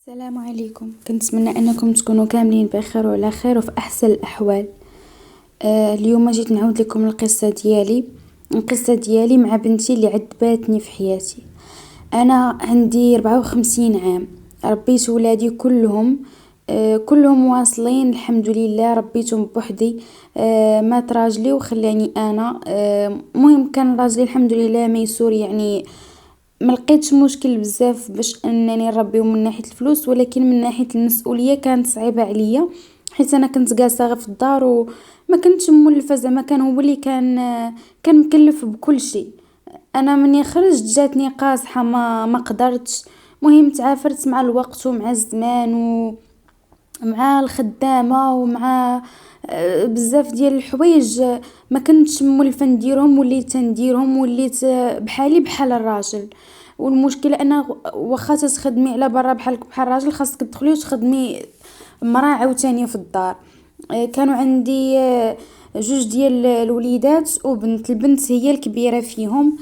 السلام عليكم. كنتمنى انكم تكونوا كاملين بخير وعلى خير وفي احسن الاحوال. اليوم جيت نعاود لكم القصه ديالي مع بنتي اللي عذباتني في حياتي. انا عندي 54 عام، ربيت ولادي كلهم. كلهم واصلين الحمد لله، ربيتهم بوحدي. مات راجلي وخلاني انا. مهم كان راجلي الحمد لله ميسور، يعني ما لقيتش مشكل بزاف باش انني نربيهم من ناحيه الفلوس، ولكن من ناحيه المسؤوليه كانت صعيبه عليا، حيت انا كنت جالسه غير في الدار وما كنتش مولفه. زعما كان هو اللي كان مكلف بكل شيء. انا من خرجت جاتني قاصحه، ما قدرتش. مهم تعافرت مع الوقت ومع الزمان ومع الخدامه ومع بزاف ديال الحوايج. ما كنتش مولفه نديرهم، وليت نديرهم، وليت بحالي بحال الراجل. والمشكله انا واخا تخدمي على برا بحالك بحال الراجل، خاصك تدخلي وتخدمي مراه عاوتاني في الدار. كانوا عندي جوج ديال الوليدات وبنت. البنت هي الكبيره فيهم.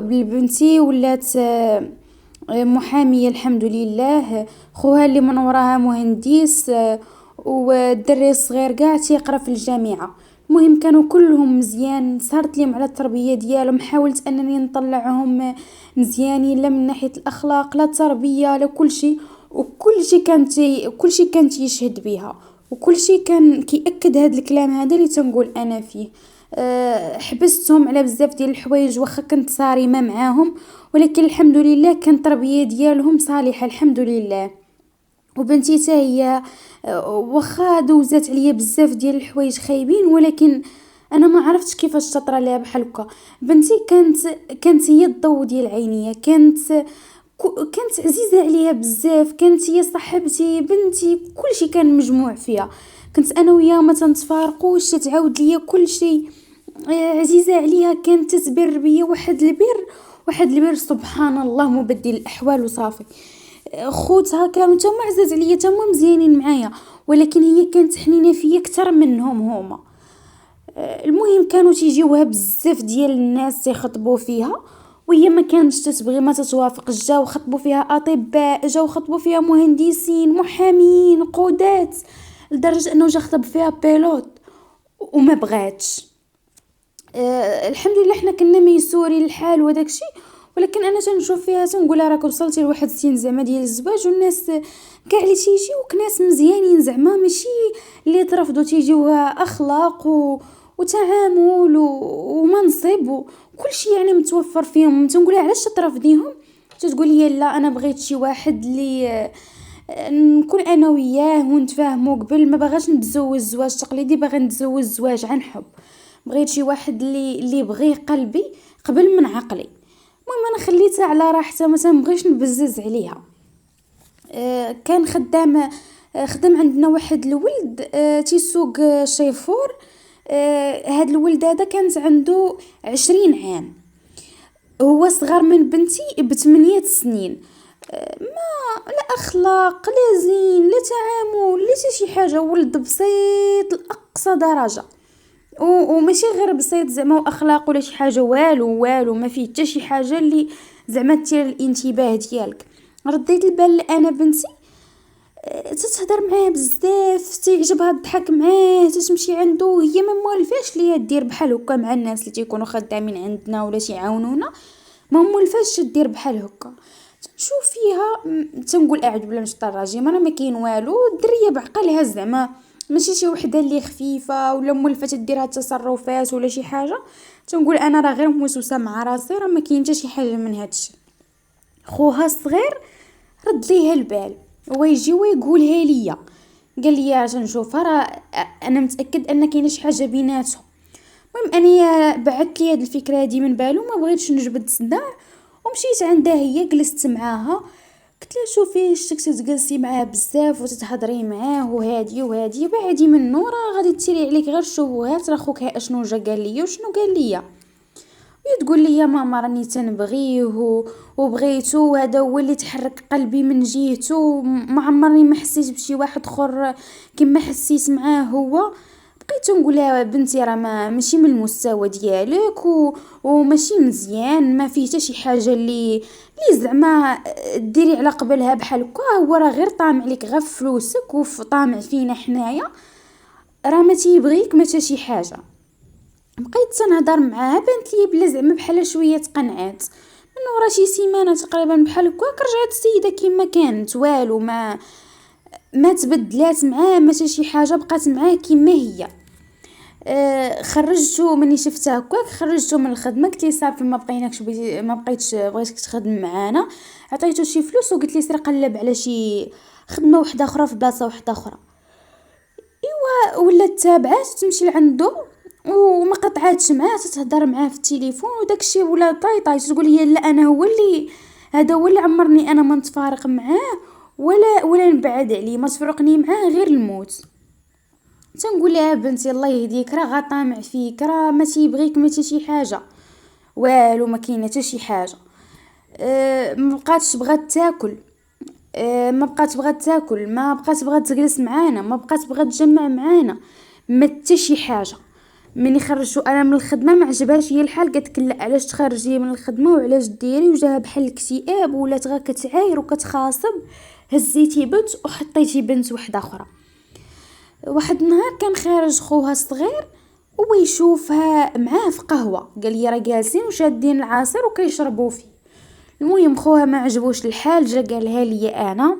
بنتي ولات محاميه الحمد لله. خوها اللي من وراها مهندس. والدري الصغير قاع تيقرا في الجامعه. المهم كانوا كلهم مزيان، صارت ليهم على التربيه ديالهم، حاولت انني نطلعهم مزيانين، لا من ناحيه الاخلاق لا التربيه لا كل شيء. كل شيء كانت يشهد بها، وكل شيء كان كيأكد هذا الكلام هذا اللي تنقول انا فيه. حبستهم على بزاف ديال الحوايج واخا كنت صارمه معاهم، ولكن الحمد لله كانت التربيه ديالهم صالحه الحمد لله. وبنتي تا هي واخا دوزات عليا بزاف ديال الحوايج خايبين، ولكن انا ما عرفتش كيفاش تطرى ليها بحال هكا. بنتي كانت هي الضو ديال عينيا، كانت عزيزه عليها بزاف، كانت هي صاحبتي بنتي، كل شيء كان مجموع فيها. كنت انا وياها ما تنتفارقوش، تعاود ليا كل شيء. عزيزه عليها، كانت تتبر بيا واحد البر سبحان الله مبدل الاحوال وصافي. خوتها كانوا تما عزاز عليا، تما مزيانين معايا، ولكن هي كانت حنينه فيا اكثر منهم هما. المهم كانوا تيجيوها بزاف ديال الناس تيخطبوا فيها، وهي ما كانتش تتبغي، ما تتوافق. جاو خطبوا فيها اطباء، جاو خطبوا فيها مهندسين، محامين، قودات، لدرجه انه جا خطب فيها بيلوت وما بغاتش. الحمد لله حنا كنا ميسورين الحال وداك الشيء، ولكن انا تنشوف فيها تنقولها راك وصلتي لواحد السن زعما ديال الزواج، والناس كاع اللي تيجيوك ناس مزيانين، زعما ماشي اللي ترفضوا، تيجيوها اخلاق وتعامل ومنصب وكل شيء يعني متوفر فيهم. تنقولها علاش ترفضيهم؟ تتقول لي لا انا بغيت شي واحد اللي نكون انا وياه ونتفاهموا قبل، ما بغاش نتزوج زواج تقليدي، باغا نتزوج زواج عن حب. بغيت شي واحد اللي بغي قلبي قبل من عقلي. المهم انا خليتها على راحتها، ما تنبغيش نبزز عليها. كان خدام عندنا واحد الولد تيسوق شيفور. هاد الولد هذا كانت عنده 20 عام، هو صغر من بنتي ب8 سنين. ما لا اخلاق لا زين لا تعامل لا شي حاجه، ولد بسيط لاقصى درجه. وماشي غير بسيط زعما واخلاق ولا شي حاجه، والو ما فيه حتى شي حاجه اللي زعما تثير الانتباه ديالك. رديت البال انا بنتي تتهضر معاه بزاف، تعجبها الضحك معاه، تمشي عنده، هي ما مولفاش ليا دير بحال هكا مع الناس اللي تيكونوا خدامين عندنا ولا تيعاونونا، ما مولفاش دير بحال هكا. تنشوف فيها تنقول اعوذ بالله من الشيطان الرجيم، راه ما كاين والو، الدريه بعقلها زعما ماشي شي وحده اللي خفيفه ولا مولفه تديرها تصرفات ولا شي حاجه. تنقول انا راه غير موسوسه مع راسي، راه ما كاين حتى شي حاجه من هادشي. خوها الصغير رد ليها البال، هو يجي ويقولها ليا، قال لي تنشوفها راه انا متاكد ان كاينه شي حاجه بيناتهم. المهم اني بعثت لي هاد الفكره هادي من بالو، ما بغيتش نجبد الصداع، ومشيت عندها هي جلست معاها. قلت لها شوفي شتك تجلسي معاه بزاف وتتهضري معاه وهادي بعدي منه، راه غادي تسيري عليك غير الشبهات، راه خوك اشنو جا قال لي وشنو قال لي. تقول لي يا ماما راني تنبغيه وبغيتو، هذا هو اللي تحرك قلبي من جهته، ما عمرني ما حسيت بشي واحد اخر كما حسيت معاه هو. بقيت نقول لها بنتي راه ماشي من المستوى ديالك وماشي مزيان، ما فيه حتى شي حاجه اللي زعما ديري على قبلها بحال هكا. هو راه غير طامع لك غير في فلوسك طامع فينا حنايا، راه ما تيبغيك ما حتى شي حاجه. بقيت تنهضر معاها، بانت لي بلا زعما بحال شويه تقنعات. من ورا شي سيمانه تقريبا بحال هكا رجعت السيده كما كانت، والو ما تبدلات معاه ما حتى شي حاجه، بقات معاه كما هي. خرجته مني شفتها هكاك، خرجته من الخدمه، قلت لي صافي ما بقيناكش ما بقيتش بغيتك تخدم معانا. عطيته شي فلوس وقلت لي سير قلب على شي خدمه واحده اخرى في بلاصه واحده اخرى. ولا تابعات تمشي لعندو وما قطعاتش معاه، تتهضر معاه في التليفون وداكشي، ولا طاي تقول هي لا انا هو اللي هذا هو اللي عمرني انا ما نتفارق معاه ولا نبعد عليه، ما تفرقني معاه غير الموت. تنقول لها بنتي الله يهديك، راه غطامع فيك، راه ما تيبغيك ما شي حاجه، والو ما كاينه حتى شي حاجه. ما بقاتش بغات تاكل، ما بقات بغات تاكل، ما بقات بغات تجلس معانا، ما بقات بغات تجمع معانا، ما حتى شي حاجه. مني خرجتو انا من الخدمه ما عجبهاش هي الحال، قالت لا علاش تخرجي من الخدمه وعلاش ديري، وجاها بحال الاكتئاب ولات غير كتعاير وكتخاصب. هزيتي بنت وحطيتي بنت واحده اخرى. واحد النهار كان خارج خوها الصغير ويشوفها معاه في قهوه، قال لي راه جالسين وشادين العصير وكيشربوا فيه. المهم خوها ما عجبوش الحال، جا قالها لي انا.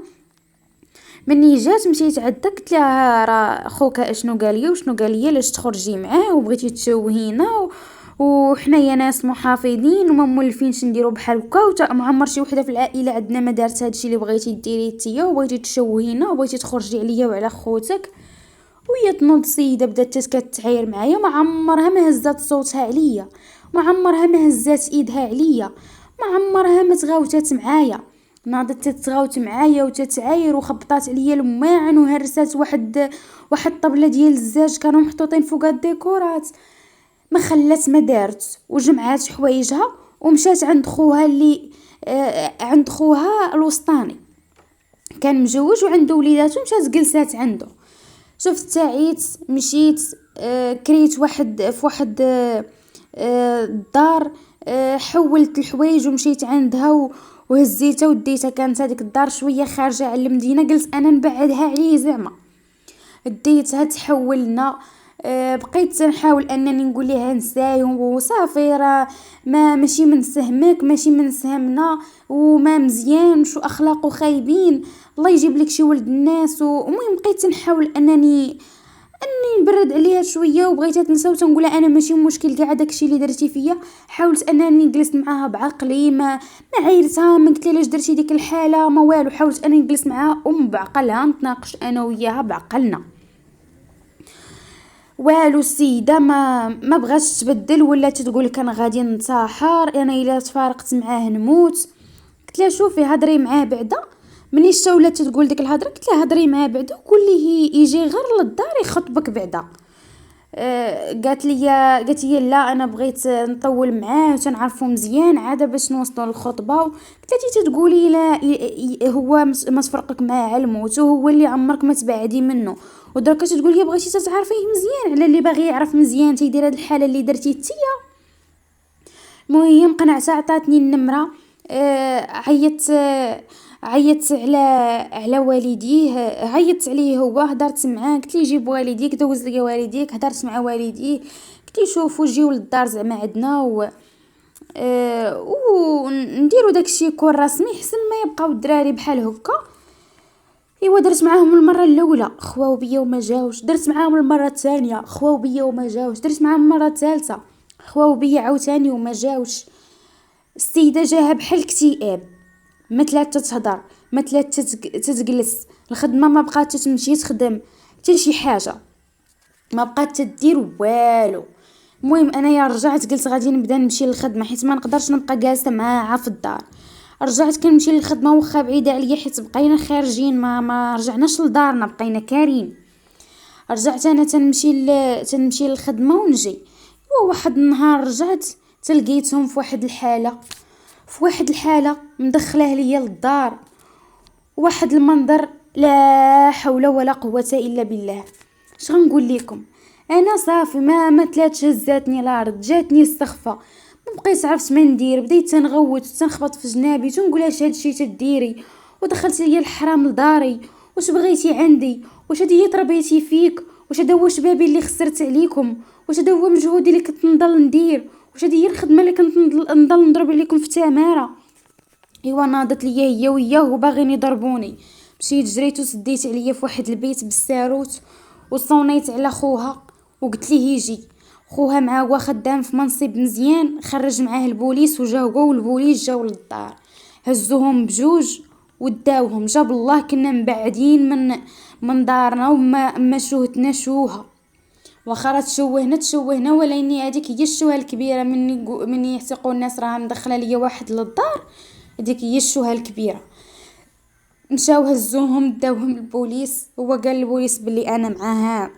مني جات مشيت عندها قلت لها راه خوك اشنو قال لي وشنو قال لي علاش تخرجي معاه وبغيتي تشوهينا وحنايا ناس محافظين وما مولفينش نديرو بحال هكا، وما عمر شي وحده في العائله عندنا ما دارت هادشي اللي بغيتي ديريه نتيا، وبغيتي تشوهينا وبغيتي تخرجي عليا وعلى خوتك. وهي تنوض السيده بدات كتعاير معايا، ما عمرها ما هزات صوتها عليا، ما عمرها ما هزات ايدها عليا، ما عمرها ما تغاوتات معايا. ناضت تتغاوت معايا وتتعاير وخبطات عليا الماعن وهرسات واحد طبله ديال الزاج كانوا محطوطين فوق الديكورات. ما خلات ما دارت، وجمعات حوايجها ومشات عند خوها عند خوها الوسطاني، كان مجوج وعنده وليداته، مشات جلسات عنده. شفت تعيت مشيت، كريت في واحد الدار، حولت الحوايج ومشيت عندها وهزيتها وديتها. كانت هذيك الدار شويه خارجه على المدينه، قلت انا نبعدها عليه زعما. ديتها تحولنا. بقيت نحاول انني نقول لها نسايهم وصافي، راه ماشي من سهمك ماشي من سهمنا وما مزيان شو اخلاقه خايبين، الله يجيب لك شي ولد الناس. ومهم بقيت نحاول انني نبرد عليها شويه وبغيتها تنسى، وتنقولها انا ماشي مشكل كاع داكشي اللي درتي فيا. حاولت انني جلست معاها بعقلي، ما عيرتها، ما قلت لها علاش درتي ديك الحاله ما والو. حاولت انني نجلس معاها بعقلها، نتناقش انا وياها بعقلنا. والو السيده ما بغاتش تبدل، ولا تقول لك انا غادي ننتحر، انا الا تفارقت معاه نموت. قلت لها شوفي هضري معاه بعدا. مني شتا ولات تقول ديك الهضره قلت لها هضري معاه بعدا وقول ليه يجي غير للدار يخطبك بعدا. قالت لي لا انا بغيت نطول معاه وتنعرفو مزيان عاده باش نوصلوا للخطبه. قلت لها تقولي لا هو ما تفرقك معاه على الموت، وهو اللي عمرك ما تبعدي منه، ودرك تقول لي بغيتي تتعرفيه مزيان على اللي باغي يعرف مزيان تيدير هاد الحاله اللي درتي نتيا. المهم قنعتها، عطاتني النمره. عيطت على والديه، عيطت عليه هو، هدرت معاه قلت لي جيب والديك، دوز لي والديك، هدرت مع والديه قلت لي شوفوا جيو للدار زعما عندنا ونديروا داكشي يكون رسمي حسن ما يبقاو الدراري بحال هكا. ايوا درت معاهم المره الاولى خواو بيا وما جاوش، درت معاهم المره الثانيه خواو بيا وما جاوش، درت معاهم المره الثالثه خواو بيا عاوتاني وما جاوش. السيده جاها بحال اكتئاب، ما تلات تهضر، ما تلات تجلس، الخدمه ما بقات تمشي تخدم حتى شي حاجه، ما بقات تدير والو. المهم انا يا رجعت قلت غادي نبدا نمشي للخدمه، حيت ما نقدرش نبقى جالسه معاها في الدار. رجعت كنمشي للخدمه واخا بعيده عليا، حيت بقينا خارجين ما رجعناش لدارنا، بقينا كارين. رجعت انا تنمشي للخدمه ونجي. واحد النهار رجعت تلقيتهم في واحد الحاله مدخله ليا للدار، واحد المنظر لا حول ولا قوه الا بالله. اش غنقول لكم، انا صافي ما تلاتش هزاتني الارض، جاتني السخفه، ما بقيت عرفت ما ندير. بديت تنغوت وتنخبط في جنابي تنقول اش هادشي تديري، ودخلت ليا الحرام لداري. واش بغيتي عندي؟ واش هادي هي تربيتي فيك؟ واش هذا هو شبابي اللي خسرت عليكم؟ واش هذا هو مجهودي اللي كنت نضل ندير؟ واش هذه هي الخدمه اللي كنت نضل نضرب عليكم في تماره؟ ايوا ناضت ليا هي وياه وباغيين يضربوني. مشيت جريت وسديت عليا في واحد البيت بالساروت، وصونيت على خوها وقلت ليه يجي. خوها معاه هو خدام في منصب مزيان، خرج معاه البوليس وجا هو والبوليس جاو للدار، هزوهم بجوج وداوهم. جاب الله كنا مبعدين من دارنا وما ما شوهتنا شوها. واخا تشوهنا ولاني هذيك هي الشوهه الكبيره. مني يعتقوا الناس راها مدخله ليا واحد للدار، هذيك هي الشوهه الكبيره. مشاو هزوهم داوهم البوليس. هو قال البوليس بلي انا معاها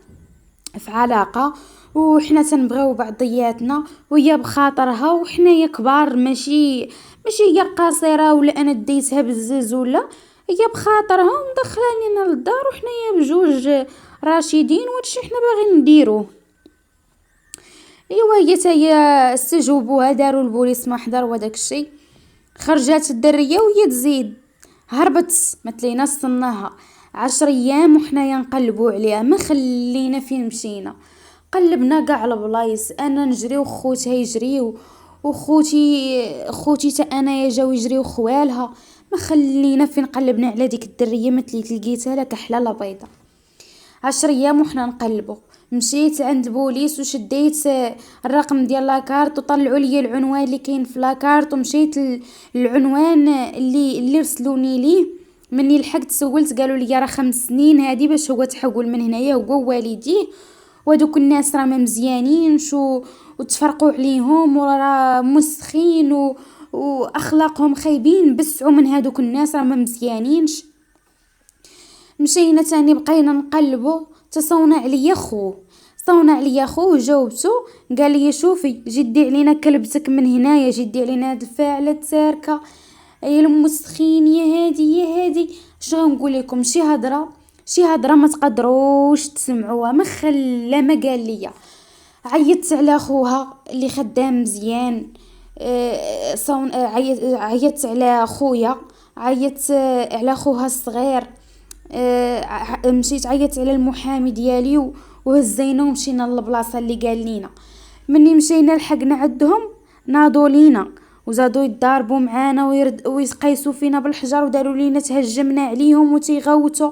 في علاقه وحنا تنبغيو بعضياتنا، وهي بخاطرها وحنايا كبار، ماشي هي قصيره ولا انا ديتها بالزز، ولا هي بخاطرها ومدخلانينا للدار وحنايا بجوج راشدين وهادشي حنا باغيين نديروه. ايوا هي استجوبوها، داروا البوليس محضر وداك الشيء. خرجات الدريه وهي تزيد هربت، ما تلينا صناها 10 ايام وحنايا نقلبوا عليها، ما خلينا فين مشينا. قلبنا قاع البلايص، انا نجري وخوتها يجريو، خوتي تا انايا جاو يجريو خوالها، ما خلينا فين. قلبنا على ديك الدريه مثلي لقيتها لك حلاله بيضه. 10 ايام وحنا نقلبوا. مشيت عند البوليس وشديت الرقم ديال لاكارت وطلعوا لي العنوان اللي كاين في لاكارت، ومشيت للعنوان اللي رسلوني ليه. مني لحقت سولت قالوا لي راه 5 سنين هادي باش هو تحول من هنايا هو والديه، ودوك الناس راه ما مزيانينش وتفرقوا عليهم وراه مسخين واخلاقهم خايبين، بسعوا من هادوك الناس راه ما مزيانينش. مشينا تاني بقينا نقلبوا. صونا عليا خوه جاوبته قال لي شوفي جدي علينا كلبتك من هنايا، جدي علينا هاد الفاعله تاركه يا المسخين يا هادي. اش غنقول لكم؟ شي هضره ما تقدروش تسمعوها. ما قال لي. عيطت على خوها اللي خدام مزيان. عيطت على خويا، عيطت على خوها الصغير. مشيت عيطت على المحامي ديالي وهزينا ومشينا للبلاصه اللي قال لينا. مني مشينا لحقنا عندهم ناضوا لينا وزادوا يتضاربوا معانا ويقيسوا فينا بالحجر وداروا لينا تهجمنا عليهم وتيغوتوا.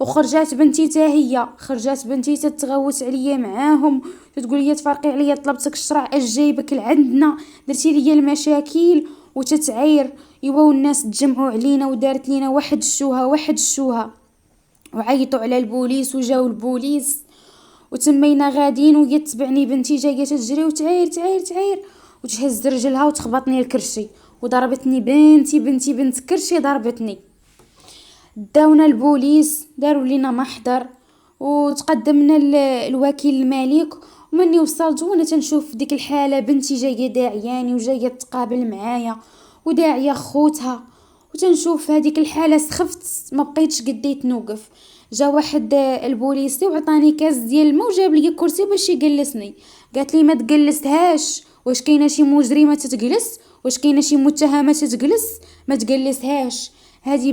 وخرجات بنتي تتغوت عليا معاهم، تقول لي تفرقي عليا، طلبتك الشرع اش جايبك لعندنا، درتي لي المشاكل وتتعير. ايوا الناس تجمعوا علينا ودارت لينا واحد الشوهه وعيطوا على البوليس وجاو البوليس وتمينا غادين. وهي تبعني بنتي جايه تجري وتعير وتهز رجلها وتخبطني الكرشي وضربتني. بنت كرشي ضربتني. داونا البوليس داروا لينا محضر وتقدمنا الوكيل الملك. ومني وصلت وانا تنشوف ديك الحاله بنتي جايه داعياني وجايه تقابل معايا وداعيه خوتها، وتنشوف هذيك الحاله سخفت ما بقيتش قديت نوقف. جا واحد البوليسي وعطاني كاس ديال الماء وجاب لي كرسي باش يجلسني. قالت لي ما تجلسهاش، واش كاينه شي مجرمه تتجلس؟ واش كاينه شي متهمه تتجلس؟ ما تجلسهاش. هذه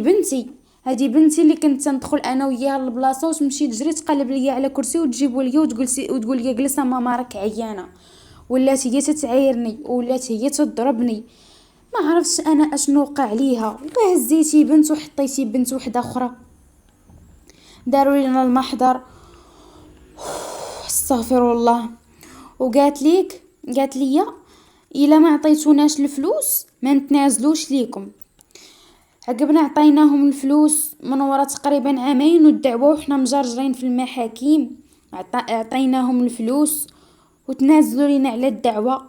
بنتي اللي كنت ندخل انا وياها للبلاصه وتمشي تجري تقلب لي على كرسي وتجيبوا لي وتقول لي جلس ماما راك عيانه. ولات هي تتعايرني ولات هي تضربني. ما عرفتش انا اشنو وقع ليها. هزيتي بنت وحطيتي بنت وحده اخرى. داروا لنا المحضر. استغفر الله. وقالت لي الا ما عطيتوناش الفلوس ما نتنازلوش ليكم. عقبنا عطيناهم الفلوس من وراء تقريبا 2 عام والدعوه وحنا مجرجرين في المحاكم. عطيناهم الفلوس وتنازلوا لنا على الدعوه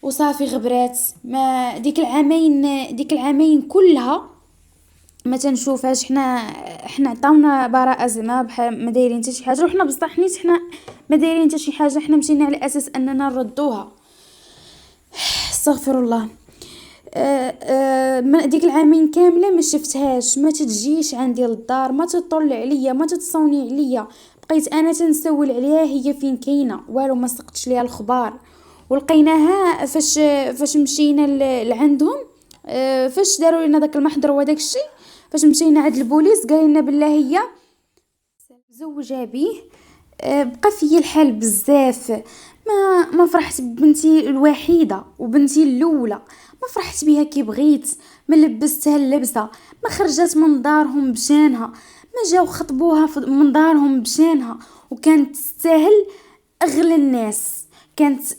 وصافي غبرات. ما ديك العامين كلها ما تنشوفهاش. احنا عطاونا براءه زعما بحال ما دايرين حتى شي حاجه، وحنا بصح نيت حنا ما دايرين حتى شي حاجه. حنا مشينا على اساس اننا نردوها. استغفر الله. من ديك العامين كامله ما شفتهاش، ما تجيش عندي للدار، ما تطل عليا، ما تتصوني عليا. بقيت انا تنسول عليها هي فين كاينه، والو ما سقتش ليها الخبار. ولقيناها فاش مشينا لعندهم. فاش داروا لنا داك المحضر وداك الشيء، فاش مشينا عند البوليس قال لنا بالله هي مزوجة بيه. بقى فيا الحال بزاف. ما فرحت ببنتي الوحيده وبنتي الاولى، ما فرحت بيها كي بغيت. ما لبستها اللبسه، ما خرجت من دارهم بشانها، ما جاو خطبوها من دارهم بشانها. وكانت تستاهل اغلى الناس.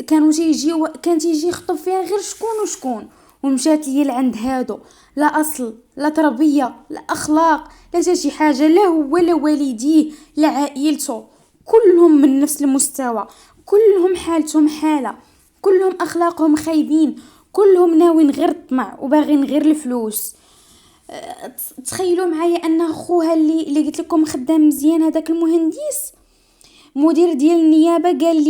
كانت يجي يخطب فيها غير شكون وشكون. ومشات لي لعند هادو، لا اصل لا تربيه لا اخلاق لا حتى شي حاجه، لا هو لا والديه لا عائلته، كلهم من نفس المستوى، كلهم حالتهم حاله، كلهم اخلاقهم خايبين، كلهم ناويين غير الطمع وباغين غير الفلوس. تخيلوا معايا ان خوها اللي قلت لكم خدام مزيان هذاك المهندس، مدير ديال النيابه قال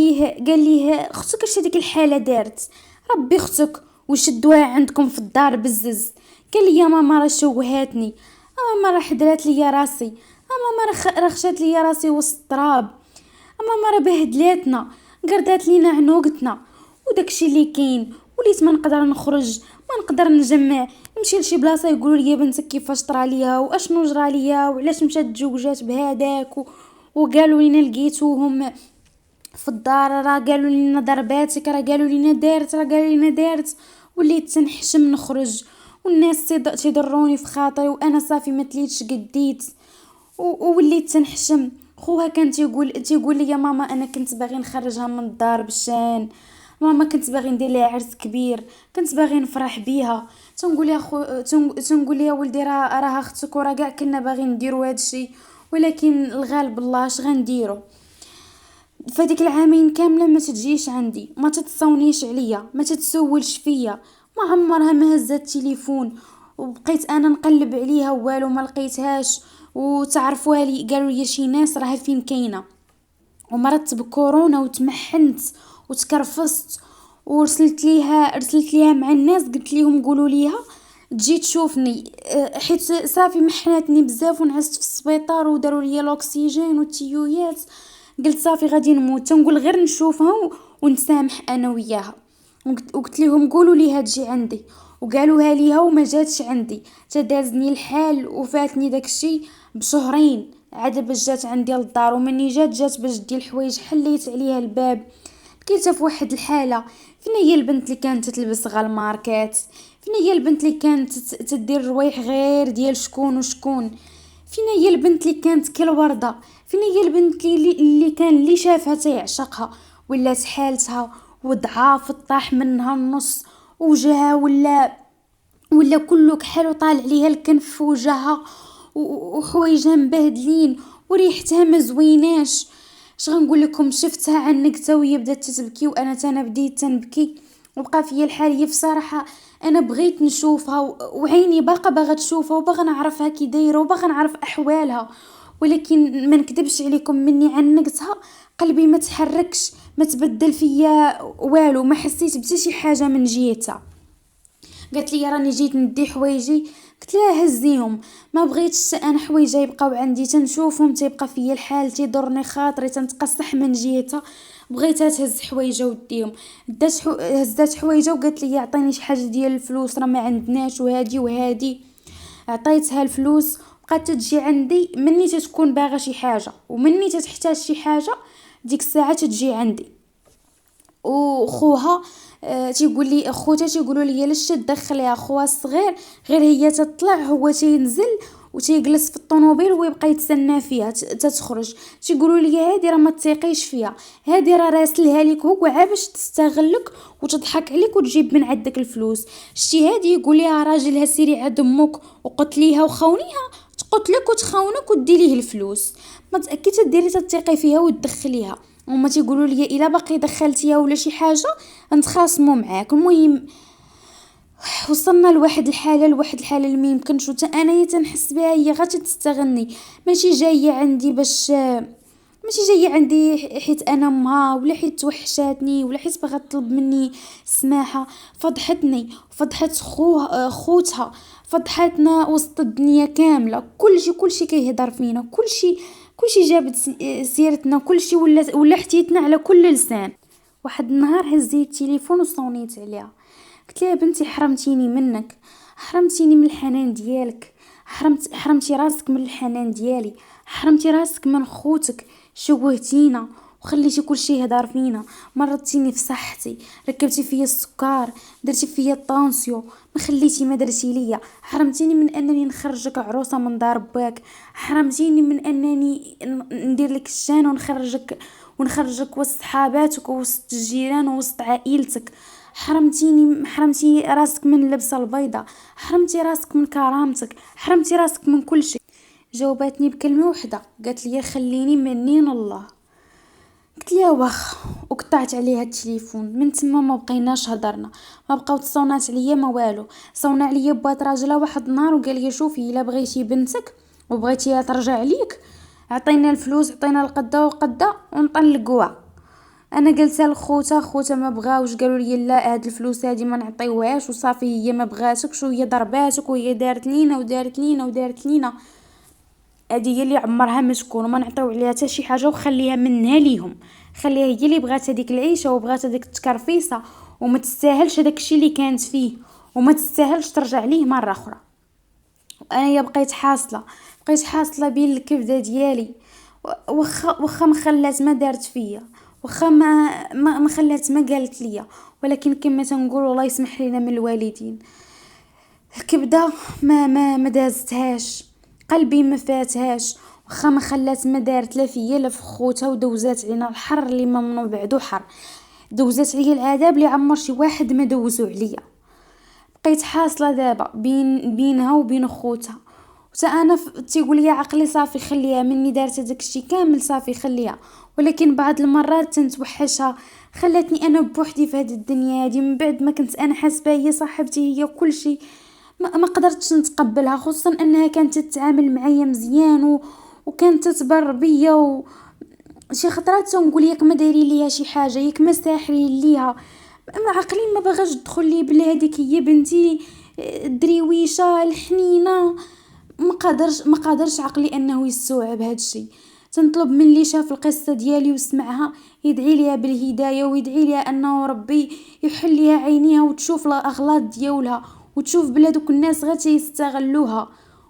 ليه اختك اش هذيك الحاله دارت؟ ربي اختك وشدوها عندكم في الدار بزز. قال لي يا ماما راه شوهاتني، ماما راه حضرات لي راسي، ماما راه رخشات لي راسي وسط التراب، ماما راه بهدلاتنا، قردات لينا عنوقتنا. وداكشي اللي كاين. وليت ما نقدر نخرج، ما نقدر نجمع، نمشي لشي بلاصه يقولوا لي بنتك كيفاش طرا ليها واشنو جرى ليها وعلاش مشات تزوجات بهذاك وقالوا لينا لقيتوهم في الدار، راه قالوا لنا ضرباتك، راه قالوا لنا دارت، راه قالوا لنا دارت. وليت تنحشم نخرج، والناس تضروني في خاطري، وانا صافي ما تليتش قديت. ووليت تنحشم. خوها كان تيقول لي يا ماما انا كنت باغي نخرجها من الدار بالشان، ماما كنت باغي ندير لها عرس كبير، كنت باغي نفرح بيها. تنقول يا تنقول لي يا ولدي راه اختك وراه كاع كنا باغي نديروا هذا الشيء، ولكن الغالب الله اش غنديروا. فديك العامين كامله ما تجيش عندي، ما تتصونيش عليا، ما تتسولش فيا، ما عمرها ما هزت التليفون. وبقيت انا نقلب عليها والو ما لقيتهاش. وتعرفوها لي قالوا لي شي ناس راها فين كاينه. ومرضت بكورونا وتمحنت وتكرفست. ورسلت ليها مع الناس قلت لهم قولوا ليها تجي تشوفني. حيت صافي محناتني بزاف ونعست في السبيطار وداروا لي الاكسجين والتيويات. قلت صافي غادي نموت، تنقول غير نشوفها ونسامح انا وياها. وقلت لهم قولوا ليها تجي عندي. وقالوها ليها وما جاتش عندي، تدازني الحال وفاتني داكشي بشهرين عاد باش جات عندي للدار. ومني جات باش دير الحوايج حليت عليها الباب، لقيتها في واحد الحاله. فين هي البنت اللي كانت تلبس غالماركات؟ فين هي البنت اللي كانت تدير روايح غير ديال شكون وشكون؟ فين هي البنت اللي كانت كالوردة؟ فين هي البنت اللي كان اللي شافها تيعشقها؟ ولات حالتها وضعاف طاح منها النص، وجهها ولا كله كحل وطالع عليها الكنف في وجهها، وحوايجها مبهدلين وريحتها ما زويناش. اش غنقول لكم؟ شفتها عنقتها وهي بدات تبكي وانا بديت تنبكي. وبقى فيا الحال. هي بصراحه انا بغيت نشوفها وعيني باغا تشوفها وباغا نعرفها كي دايره وباغا نعرف احوالها. ولكن ما نكذبش عليكم، مني عنقتها قلبي ما تحركش، ما تبدل فيا والو، ما حسيت بحتى شي حاجه من جهتها. قالت لي راني جيت ندي حوايجي، قلت لها هزيهم. ما بغيتش انا حوايجي يبقاو عندي تنشوفهم تيبقى فيا الحال تيضرني خاطري تنتقصح من جهتها. بغيتها تهز حوايجها وديهم. هزات حوايجها وقالت لي عطيني شي حاجه ديال الفلوس راه ما عندناش وهادي وهادي. عطيتها الفلوس بقات تجي عندي مني تتكون باغا شي حاجه، ومني تحتاج شي حاجه ديك الساعه تجي عندي. وخوها تيقول لي خوتها تيقولوا لي لاش تدخليها خوها الصغير، غير هي تطلع هو تينزل وتيجلس في الطوموبيل ويبقى يتسنى فيها تتخرج. تيقولوا لي هادي راه ما تثيقيش فيها، هادي راه راسلها لك هو باش تستغلك وتضحك عليك وتجيب من عندك الفلوس. شتي هادي يقول لها راجلها سيري عند امك وقتليها وخونيها، تقتلك وتخونك ودي ليه الفلوس. ما تاكدي تديري تثيقي فيها وتدخليها. وما تيقولوا لي الا باقي دخلتيها ولا شي حاجه نتخاصموا معاك. المهم وصلنا لواحد الحاله اللي ما يمكنش، وتا انايا تنحس بها هي غا تستغني. ماشي جايه عندي باش ماشي جايه عندي حيت انا امها ولا حيت توحشاتني ولا حيت بغات تطلب مني سماحه. فضحتني فضحت خوتها، فضحتنا وسط الدنيا كامله. كلشي كيهضر فينا، كلشي جابت سيرتنا، كلشي ولا حتيتنا على كل لسان. واحد النهار هزيت التليفون وصونيت عليها، قلت لها بنتي حرمتيني منك، حرمتيني من الحنان ديالك، حرمتي راسك من الحنان ديالي، حرمتي راسك من خوتك، شوهتينا وخليتي كلشي يهدر فينا، مرضتيني في صحتي، ركبتي فيا السكر، درتي فيا الطونسيو، ما خليتي ما درتي ليا، حرمتيني من انني نخرجك عروسه من دار باك، حرمتيني من انني ندير لك الشان ونخرجك وسط صحاباتك ووسط الجيران ووسط عائلتك، حرمتي راسك من اللبسه البيضاء، حرمتي راسك من كرامتك، حرمتي راسك من كل شيء. جاوباتني بكلمه وحده، قالت لي خليني منين الله. قلت لها واخ، وقطعت عليها التليفون. من تما ما بقيناش هضرنا، ما بقاو تصونات عليا ما والو. صونا عليا بات راجلها واحد النهار وقال لي شوفي الا بغيتي بنتك وبغيتيها ترجع ليك، عطينا الفلوس، عطينا القده وقده ونطلقوها. انا قلت خوتا ما بغاوش، قالوا لي لا هاد الفلوس هادي ما نعطيوهاش وصافي، هي ما بغاتكش وهي ضرباتك وهي دارت لينا ودارت لينا ودارت لينا. هادي هي اللي عمرها ما تكون، وما نعطيو عليها حتى شي حاجه وخليها منها ليهم، خليها هي اللي بغات هذيك العيشه وبغات هذيك التكرفيصه، وما تستاهلش هذاك الشيء اللي كانت فيه، وما تستاهلش ترجع ليه مره اخرى. وانا يا بقيت حاصله بين الكبده ديالي، واخا ما خلات ما دارت فيا، واخا ما خلات ما قالت ليا، ولكن كما تنقول الله يسمح لنا من الوالدين. الكبده ما دازتهاش، قلبي ما فاتهاش، واخا ما خلات ما دارت لا فيا لا في خوتها، ودوزات علينا الحر اللي ما منو بعدو حر، دوزات عليا العذاب اللي عمر شي واحد ما دوزو عليا. بقيت حاصله دابا بينها وبين خوتها، وتا انا تيقول لي عقلي صافي خليها، مني دارت هذاك الشيء كامل صافي خليها، ولكن بعض المرات تنتوحشها. خلاتني انا بوحدي في هذه الدنيا هذه، من بعد ما كنت انا حاسبه هي صاحبتي هي كل شيء. ما قدرتش نتقبلها، خصوصا انها كانت تتعامل معايا مزيان وكانت تتبر بيا شي خطرات تنقول ياك ما دايري ليها شي حاجه، ياك ما ساحرين ليها. عقلي ما بغاش تدخل لي بلي هذيك هي بنتي الدريويشه الحنينه. ما قدرش عقلي انه يستوعب هذا الشيء. تنطلب من اللي شاف القصه ديالي وسمعها يدعي ليها بالهدايه، ويدعي ليها انه ربي يحل ليها عينيها وتشوف الاغلاط ديالها، وتشوف بلا دوك الناس غير تيستغلوها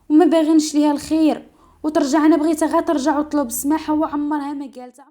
وما باغينش ليها الخير، وترجع. انا بغيتها غير ترجع وتطلب السماحه، وعمرها ما قالتها.